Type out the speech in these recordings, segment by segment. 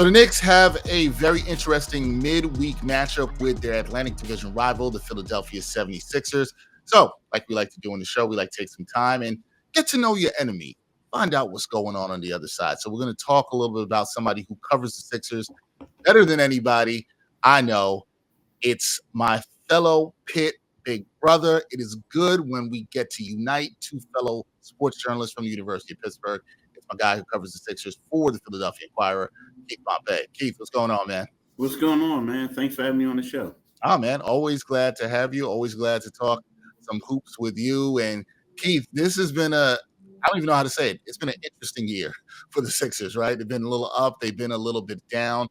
So the Knicks have a very interesting midweek matchup with their Atlantic Division rival, the Philadelphia 76ers. So, like we like to do on the show, we like to take some time and get to know your enemy, find out what's going on the other side. So, we're going to talk a little bit about somebody who covers the Sixers better than anybody I know. It's my fellow Pitt big brother. It is good when we get to unite two fellow sports journalists from the University of Pittsburgh. It's my guy who covers the Sixers for the Philadelphia Inquirer, Keith Pompey. Keith, what's going on, man? What's going on, man? Thanks for having me on the show. Oh, man, always glad to have you. Always glad to talk some hoops with you. And Keith, this has been I don't even know how to say it. It's been an interesting year for the Sixers, right? They've been a little up, they've been a little bit down.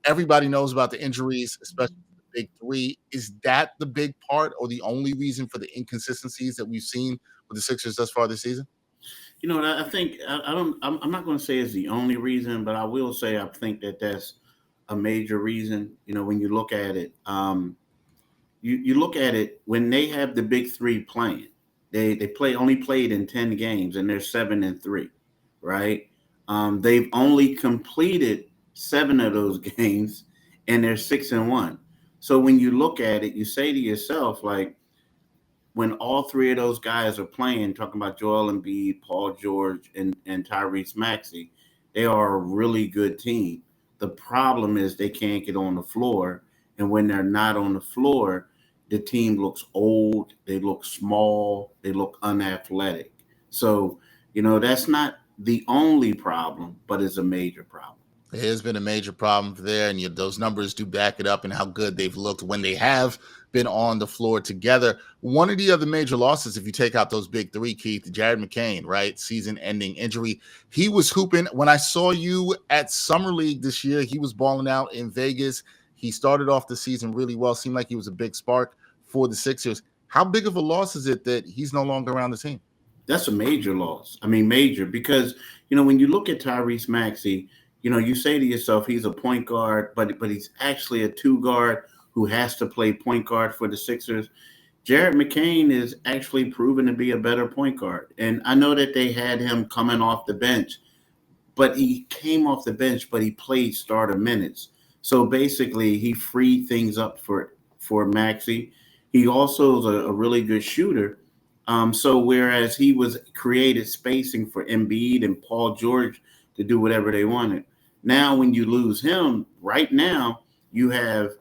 Everybody knows about the injuries, especially the big three. Is that the big part or the only reason for the inconsistencies that we've seen with the Sixers thus far this season? You know, I think I don't. I'm not going to say it's the only reason, but I will say I think that that's a major reason. You know, when you look at it, you look at it when they have the big three playing. They only played in 10 games and they're 7-3, right? They've only completed 7 of those games and they're 6-1. So when you look at it, you say to yourself, like, when all three of those guys are playing, talking about Joel Embiid, Paul George, and Tyrese Maxey, they are a really good team. The problem is they can't get on the floor. And when they're not on the floor, the team looks old, they look small, they look unathletic. So, you know, that's not the only problem, but it's a major problem. It has been a major problem there, and those numbers do back it up and how good they've looked when they have been on the floor together. One of the other major losses, if you take out those big three, Keith, Jared McCain, right? Season-ending injury. He was hooping. When I saw you at Summer League this year, he was balling out in Vegas. He started off the season really well. Seemed like he was a big spark for the Sixers. How big of a loss is it that he's no longer around the team? That's a major loss. I mean, major, because, you know, when you look at Tyrese Maxey, you know, you say to yourself, he's a point guard, but he's actually a two guard who has to play point guard for the Sixers. Jared McCain is actually proven to be a better point guard. And I know that they had him coming off the bench, but he came off the bench, but he played starter minutes. So basically, he freed things up for Maxey. He also is a really good shooter. So whereas he was created spacing for Embiid and Paul George to do whatever they wanted, now when you lose him, right now you have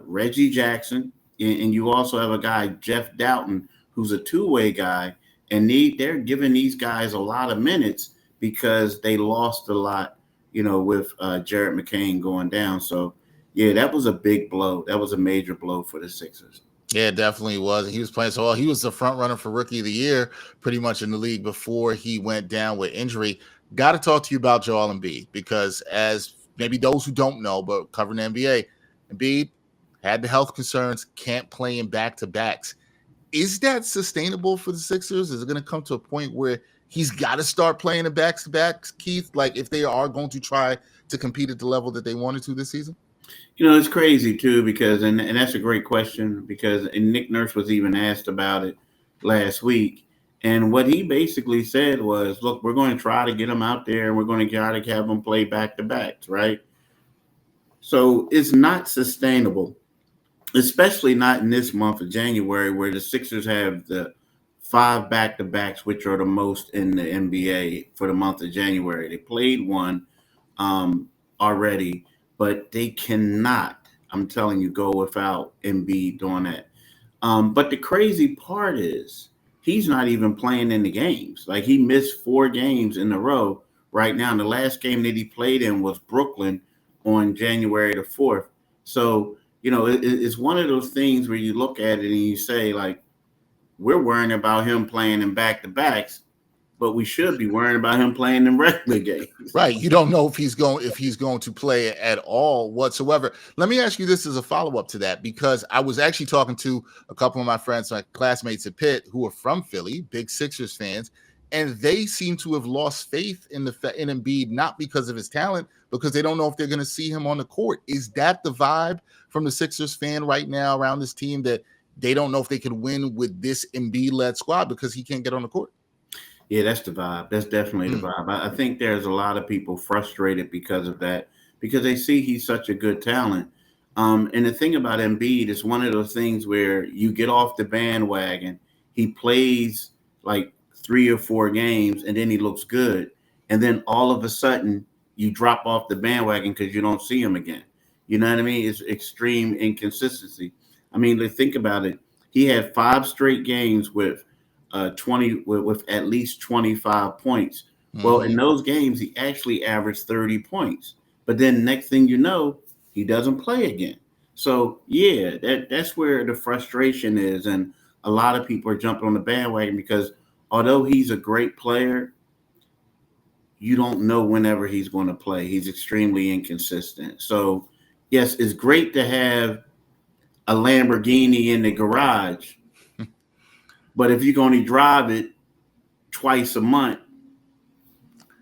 Reggie Jackson, and you also have a guy, Jeff Doughton, who's a two-way guy, and they're giving these guys a lot of minutes because they lost a lot, you know, with Jared McCain going down. So, yeah, that was a big blow. That was a major blow for the Sixers. Yeah, it definitely was. He was playing so well. He was the front runner for Rookie of the Year pretty much in the league before he went down with injury. Got to talk to you about Joel Embiid because, as maybe those who don't know, but covering the NBA, Embiid had the health concerns, can't play in back-to-backs. Is that sustainable for the Sixers? Is it going to come to a point where he's got to start playing in back-to-backs, Keith, like if they are going to try to compete at the level that they wanted to this season? You know, it's crazy too because, and that's a great question because and Nick Nurse was even asked about it last week, and what he basically said was, "Look, we're going to try to get him out there, and we're going to try to have him play back to backs, right?" So it's not sustainable, especially not in this month of January, where the Sixers have the 5 back to backs, which are the most in the NBA for the month of January. They played one already, but they cannot, I'm telling you, go without Embiid doing that. But the crazy part is he's not even playing in the games. Like, he missed 4 games in a row right now. And the last game that he played in was Brooklyn on January the 4th. So, you know, it's one of those things where you look at it and you say, like, we're worrying about him playing in back-to-backs, but we should be worrying about him playing in regular games. Right. You don't know if he's going to play at all whatsoever. Let me ask you this as a follow-up to that, because I was actually talking to a couple of my friends, my classmates at Pitt, who are from Philly, big Sixers fans, and they seem to have lost faith in Embiid, not because of his talent, because they don't know if they're going to see him on the court. Is that the vibe from the Sixers fan right now around this team, that they don't know if they can win with this Embiid-led squad because he can't get on the court? Yeah, that's the vibe. That's definitely the vibe. I think there's a lot of people frustrated because of that, because they see he's such a good talent. And the thing about Embiid is one of those things where you get off the bandwagon. He plays like 3 or 4 games, and then he looks good, and then all of a sudden you drop off the bandwagon because you don't see him again. You know what I mean? It's extreme inconsistency. I mean, let's think about it. He had 5 straight games with 20 with at least 25 points. Well, in Hmm. those games, he actually averaged 30 points. But then next thing you know, he doesn't play again. So yeah, that's where the frustration is, and a lot of people are jumping on the bandwagon because although he's a great player, you don't know whenever he's going to play. He's extremely inconsistent. So yes, it's great to have a Lamborghini in the garage, but if you can only drive it twice a month,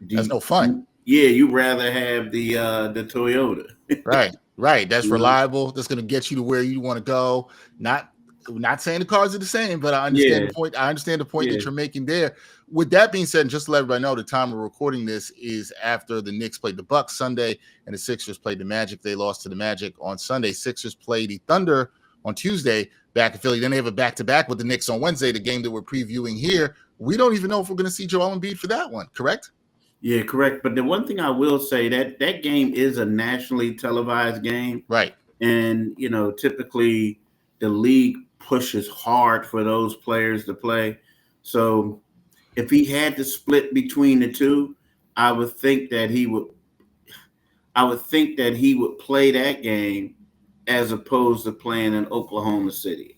do That's you, no fun. yeah, you rather have the Toyota. Right, right. That's You know? reliable. That's going to get you to where you want to go. Not, not saying the cars are the same, but I understand Yeah, the point. I understand the point yeah. that you're making there. With that being said, just to let everybody know, the time we're recording this is after the Knicks played the Bucks Sunday and the Sixers played the Magic. They lost to the Magic on Sunday. Sixers played the Thunder on Tuesday back in Philly. Then they have a back-to-back with the Knicks on Wednesday, the game that we're previewing here. We don't even know if we're going to see Joel Embiid for that one, correct? Yeah, correct. But the one thing I will say that game is a nationally televised game, Right. and typically the league pushes hard for those players to play. So if he had to split between the two, I would think that he would. I would think that he would play that game as opposed to playing in Oklahoma City.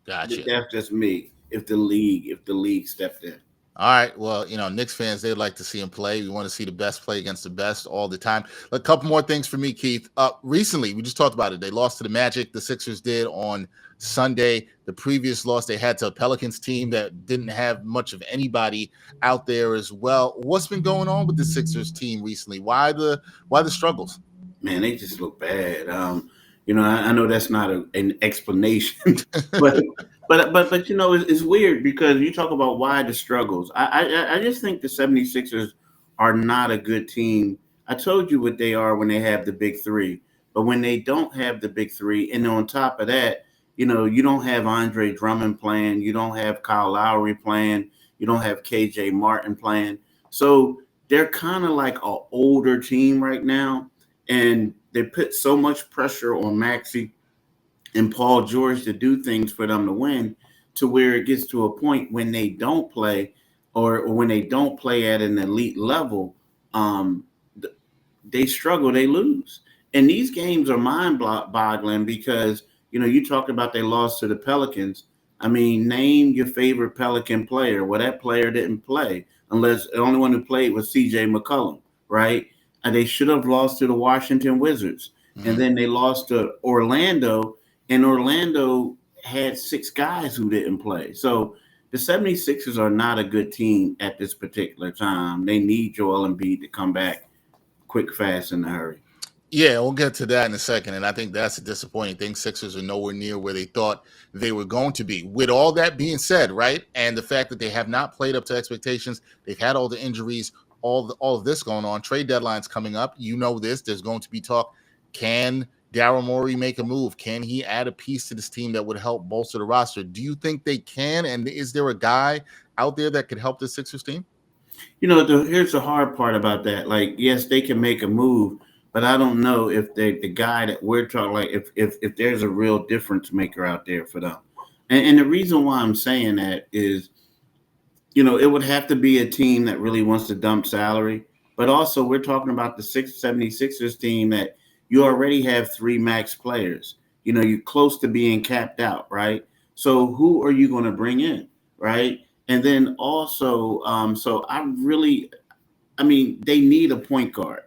Gotcha. That's just me. If the league stepped in. All right. Well, Knicks fans, they'd like to see him play. We want to see the best play against the best all the time. A couple more things for me, Keith. Recently, we just talked about it. They lost to the Magic. The Sixers did on Sunday. The previous loss they had to a Pelicans team that didn't have much of anybody out there as well. What's been going on with the Sixers team recently? Why the struggles? Man, they just look bad. I know that's not an explanation, but it's weird because you talk about why the struggles. I just think the 76ers are not a good team. I told you what they are when they have the big three, but when they don't have the big three, and on top of that, you don't have Andre Drummond playing, you don't have Kyle Lowry playing, you don't have KJ Martin playing. So they're kind of like an older team right now, and they put so much pressure on Maxey and Paul George to do things for them to win, to where it gets to a point when they don't play, or when they don't play at an elite level, um, they struggle, they lose. And these games are mind-boggling because you talked about they lost to the Pelicans. I mean, name your favorite Pelican player. Well, that player didn't play, unless the only one who played was C.J. McCollum, right? And they should have lost to the Washington Wizards, and Mhm. then they lost to Orlando, and Orlando had 6 guys who didn't play. So the 76ers are not a good team at this particular time. They need Joel Embiid to come back quick, fast, in a hurry. Yeah, we'll get to that in a second. And I think that's a disappointing thing. Sixers are nowhere near where they thought they were going to be. With all that being said, right? And the fact that they have not played up to expectations, they've had all the injuries, all of this going on. Trade deadlines coming up. You know this. There's going to be talk. Can Daryl Morey make a move? Can he add a piece to this team that would help bolster the roster? Do you think they can? And is there a guy out there that could help the Sixers team? Here's the hard part about that. Like, yes, they can make a move, but I don't know if the guy that we're talking, like, if there's a real difference maker out there for them. And the reason why I'm saying that is, it would have to be a team that really wants to dump salary. But also, we're talking about the 76ers team that you already have 3 max players. You're close to being capped out, right? So who are you going to bring in, right? And then also, so I mean, they need a point guard.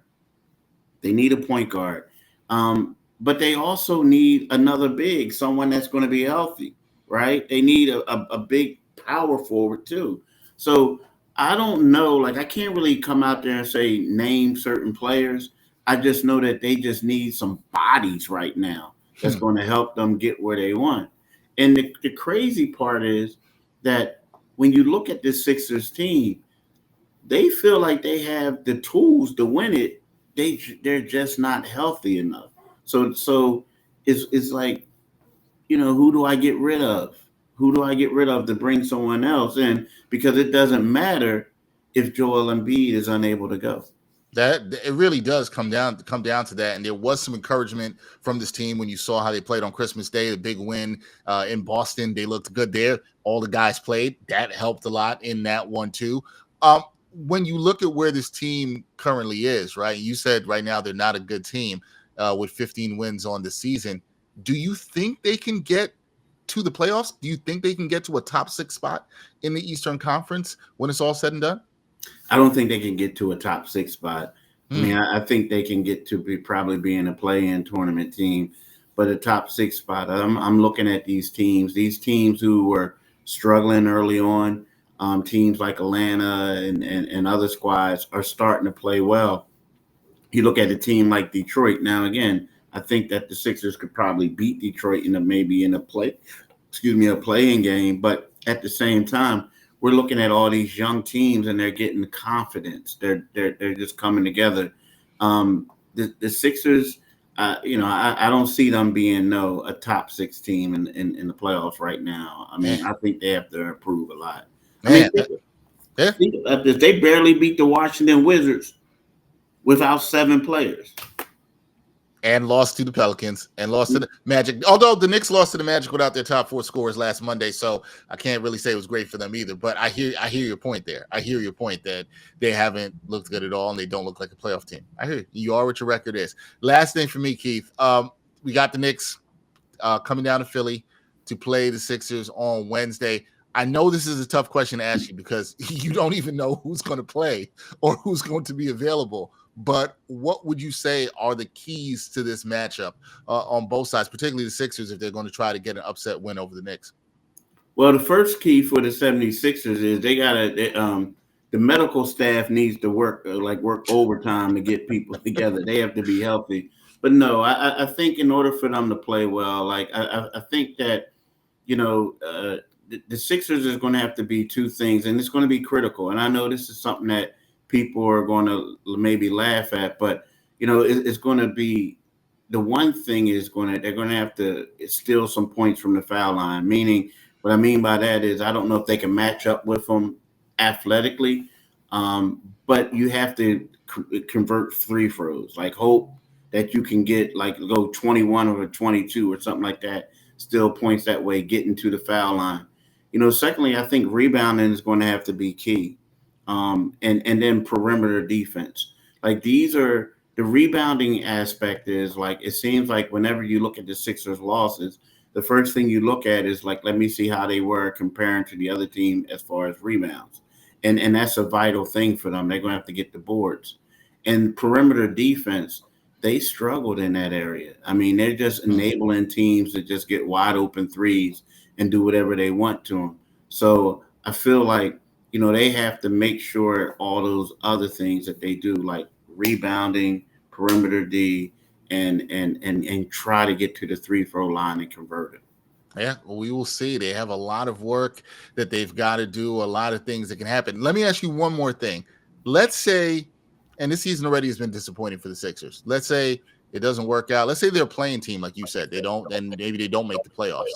They need a point guard. But they also need another big, someone that's going to be healthy, right? They need a big power forward too. So I don't know. Like, I can't really come out there and say name certain players. I just know that they just need some bodies right now that's Hmm. going to help them get where they want. And the crazy part is that when you look at this Sixers team, they feel like they have the tools to win it, they're just not healthy enough. So it's like, who do I get rid of? Who do I get rid of to bring someone else in? Because it doesn't matter if Joel Embiid is unable to go. That it really does come down to that. And there was some encouragement from this team when you saw how they played on Christmas Day, the big win in Boston. They looked good there. All the guys played. That helped a lot in that one too. When you look at where this team currently is, right? You said right now they're not a good team with 15 wins on the season. Do you think they can get to the playoffs? Do you think they can get to a top 6 spot in the Eastern Conference when it's all said and done? I don't think they can get to a top 6 spot. I Hmm. mean, I think they can get to probably being a play-in tournament team, but a top 6 spot. I'm looking at these teams who were struggling early on. Teams like Atlanta and other squads are starting to play well. You look at a team like Detroit. Now, again, I think that the Sixers could probably beat Detroit maybe in a playing game. But at the same time, we're looking at all these young teams and they're getting confidence. They're just coming together. The Sixers, I don't see them being a top 6 team in the playoffs right now. I mean, Man, I think they have to improve a lot. I mean, man, yeah. think about this. They barely beat the Washington Wizards without 7 players. And lost to the Pelicans and lost to the Magic. Although the Knicks lost to the Magic without their top 4 scorers last Monday, so I can't really say it was great for them either. But I hear your point there. I hear your point that they haven't looked good at all and they don't look like a playoff team. I hear you. You are what your record is. Last thing for me, Keith. We got the Knicks coming down to Philly to play the Sixers on Wednesday. I know this is a tough question to ask you because you don't even know who's going to play or who's going to be available. But what would you say are the keys to this matchup on both sides, particularly the Sixers, if they're going to try to get an upset win over the Knicks? Well, the first key for the 76ers is the medical staff needs to work overtime to get people together. They have to be healthy. But no, I think in order for them to play well, I think that the Sixers is going to have to be 2 things, and it's going to be critical. And I know this is something that people are going to maybe laugh at, but it's going to be the one thing is they're going to have to steal some points from the foul line. Meaning, what I mean by that is I don't know if they can match up with them athletically, but you have to convert free throws. Like hope that you can get go 21 or 22 or something like that. Still points that way, getting to the foul line. Secondly, I think rebounding is going to have to be key, and then perimeter defense. Like these are the rebounding aspect is it seems like whenever you look at the Sixers losses, the first thing you look at is let me see how they were comparing to the other team as far as rebounds. And that's a vital thing for them. They're going to have to get the boards. And perimeter defense, they struggled in that area. I mean, they're just enabling teams to just get wide open threes and do whatever they want to them. So I feel like, they have to make sure all those other things that they do, like rebounding, perimeter D, and try to get to the free throw line and convert it. Yeah, well, we will see. They have a lot of work that they've got to do, a lot of things that can happen. Let me ask you one more thing. Let's say, and this season already has been disappointing for the Sixers. Let's say it doesn't work out. Let's say they're a playing team, like you said. They don't, and maybe they don't make the playoffs.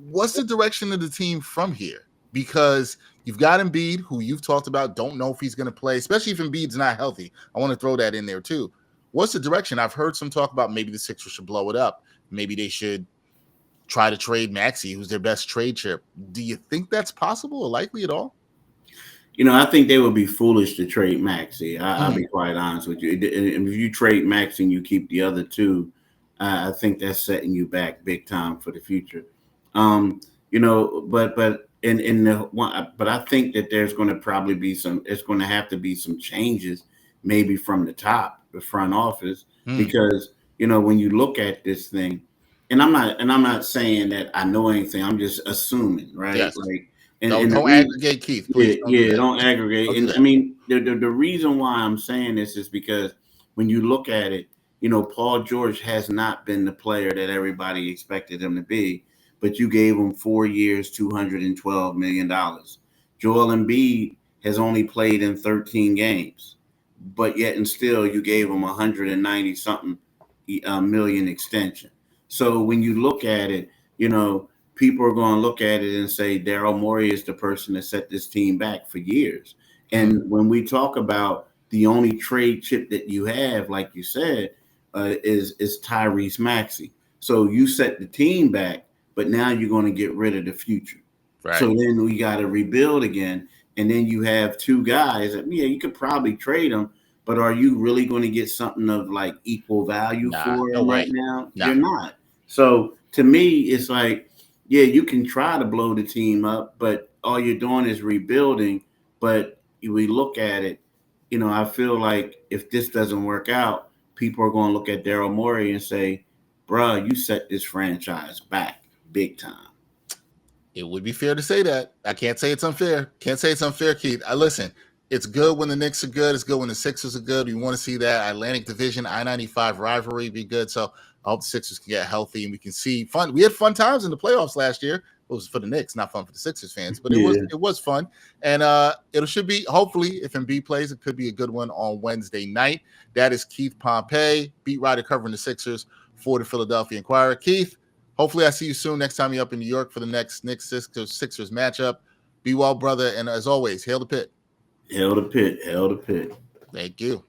What's the direction of the team from here? Because you've got Embiid, who you've talked about, don't know if he's going to play, especially if Embiid's not healthy. I want to throw that in there too. What's the direction? I've heard some talk about maybe the Sixers should blow it up. Maybe they should try to trade Maxey, who's their best trade chip. Do you think that's possible or likely at all? I think they would be foolish to trade Maxey. I'll Hmm. be quite honest with you. If you trade Maxey and you keep the other 2, I think that's setting you back big time for the future. But in the one, but I think that there's going to probably be it's going to have to be some changes, maybe from the top, the front office, Hmm. because when you look at this thing, and I'm not saying that I know anything. I'm just assuming, right? Yes. And the Don't reason, aggregate, Keith. yeah, Please don't do yeah, that. don't aggregate. Don't do And I that. mean, the reason why I'm saying this is because when you look at it, Paul George has not been the player that everybody expected him to be, but you gave him 4 years, $212 million. Joel Embiid has only played in 13 games. but yet and still you gave him 190 something million extension. So when you look at it, people are going to look at it and say Daryl Morey is the person that set this team back for years. And when we talk about the only trade chip that you have, like you said, is Tyrese Maxey. So you set the team back, but now you're going to get rid of the future. Right. So then we got to rebuild again. And then you have two guys that, you could probably trade them, but are you really going to get something of like equal value for them right now? You're not. So to me, it's like, you can try to blow the team up, but all you're doing is rebuilding. But we look at it, I feel like if this doesn't work out, people are going to look at Daryl Morey and say, bruh, you set this franchise back big time. It would be fair to say that. I can't say it's unfair. Can't say it's unfair, Keith. Listen, it's good when the Knicks are good. It's good when the Sixers are good. We want to see that Atlantic Division, I-95 rivalry be good. So I hope the Sixers can get healthy and we can see fun. We had fun times in the playoffs last year. It was for the Knicks, not fun for the Sixers fans, but it was fun. And it should be, hopefully, if Embiid plays, it could be a good one on Wednesday night. That is Keith Pompey, beat writer covering the Sixers for the Philadelphia Inquirer. Keith, hopefully I see you soon next time you're up in New York for the next Knicks-Sixers matchup. Be well, brother. And as always, hail the pit. Hail the pit. Hail the pit. Thank you.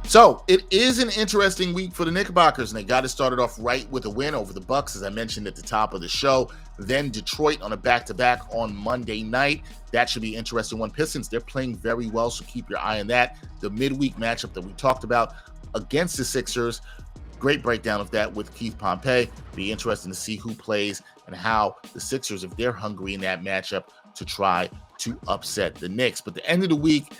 So it is an interesting week for the Knickerbockers, and they got it started off right with a win over the Bucks, as I mentioned at the top of the show. Then Detroit on a back-to-back on Monday night. That should be an interesting one. Pistons, they're playing very well, so keep your eye on that. The midweek matchup that we talked about against the Sixers, great breakdown of that with Keith Pompey. Be interesting to see who plays and how the Sixers, if they're hungry in that matchup, to try to upset the Knicks. But the end of the week,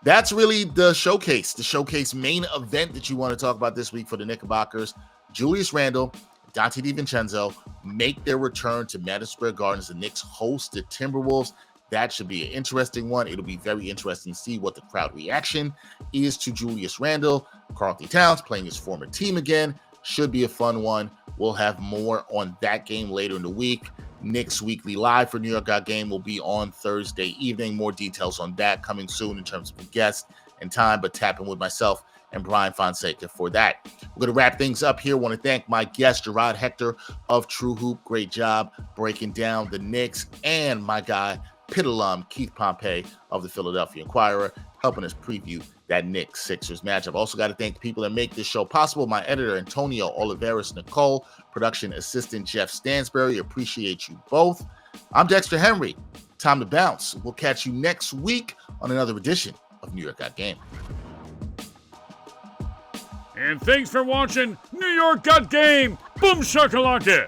that's really the showcase main event that you want to talk about this week for the Knickerbockers. Julius Randle, Dante DiVincenzo make their return to Madison Square Garden as the Knicks host the Timberwolves. That should be an interesting one. It'll be very interesting to see what the crowd reaction is to Julius Randle. Karl-Anthony Towns playing his former team again. Should be a fun one. We'll have more on that game later in the week. Knicks Weekly Live for New York Got Game will be on Thursday evening. More details on that coming soon in terms of a guest and time, but tap in with myself and Brian Fonseca for that. We're going to wrap things up here. I want to thank my guest, Gerard Hector of True Hoop. Great job breaking down the Knicks, and my guy, Pitt alum Keith Pompey of the Philadelphia Inquirer, helping us preview that Knicks-Sixers matchup. Also got to thank the people that make this show possible. My editor, Antonio Oliveris Nicole, production assistant, Jeff Stansberry. Appreciate you both. I'm Dexter Henry. Time to bounce. We'll catch you next week on another edition of New York Got Game. And thanks for watching New York Got Game. Boom shakalaka.